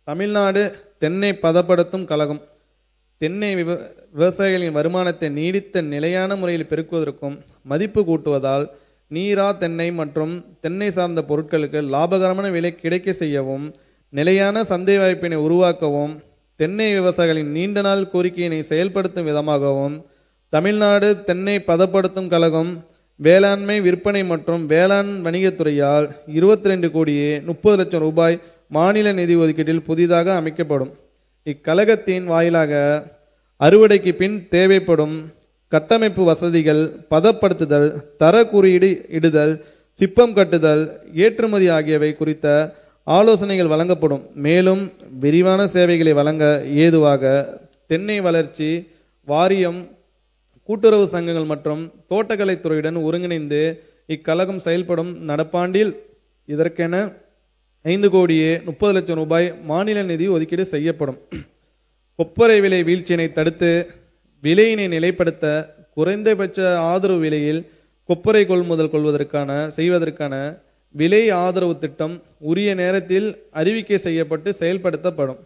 தமிழ்நாடு தென்னை பதப்படுத்தும் கழகம் தென்னை விவசாயிகளின் வருமானத்தை நீடித்த நிலையான முறையில் பெருக்குவதற்கும் மதிப்பு கூட்டுவதால் நீரா தென்னை மற்றும் தென்னை சார்ந்த பொருட்களுக்கு லாபகரமான விலை கிடைக்க செய்யவும் நிலையான சந்தை வாய்ப்பினை உருவாக்கவும் தென்னை விவசாயிகளின் நீண்ட நாள் கோரிக்கையினை செயல்படுத்தும் விதமாகவும் தமிழ்நாடு தென்னை பதப்படுத்தும் கழகம் வேளாண்மை விற்பனை மற்றும் வேளாண் வணிகத்துறையால் 22 கோடியே 30 லட்சம் ரூபாய் மாநில நிதி ஒதுக்கீட்டில் புதிதாக அமைக்கப்படும். இக்கழகத்தின் வாயிலாக அறுவடைக்கு பின் தேவைப்படும் கட்டமைப்பு வசதிகள், பதப்படுத்துதல், தர குறியீடு இடுதல், சிப்பம் கட்டுதல், ஏற்றுமதி ஆகியவை குறித்த ஆலோசனைகள் வழங்கப்படும். மேலும் விரிவான சேவைகளை வழங்க ஏதுவாக தென்னை வளர்ச்சி வாரியம், கூட்டுறவு சங்கங்கள் மற்றும் தோட்டக்கலைத்துறையுடன் ஒருங்கிணைந்து இக்கழகம் செயல்படும். நடப்பாண்டில் இதற்கென 5 கோடியே 30 லட்சம் ரூபாய் மாநில நிதி ஒதுக்கீடு செய்யப்படும். கொப்பரை விலை வீழ்ச்சியினை தடுத்து விலையினை நிலைப்படுத்த குறைந்தபட்ச ஆதரவு விலையில் கொப்பரை கொள்முதல் செய்வதற்கான விலை ஆதரவு திட்டம் உரிய நேரத்தில் அறிவிக்கை செய்யப்பட்டு செயல்படுத்தப்படும்.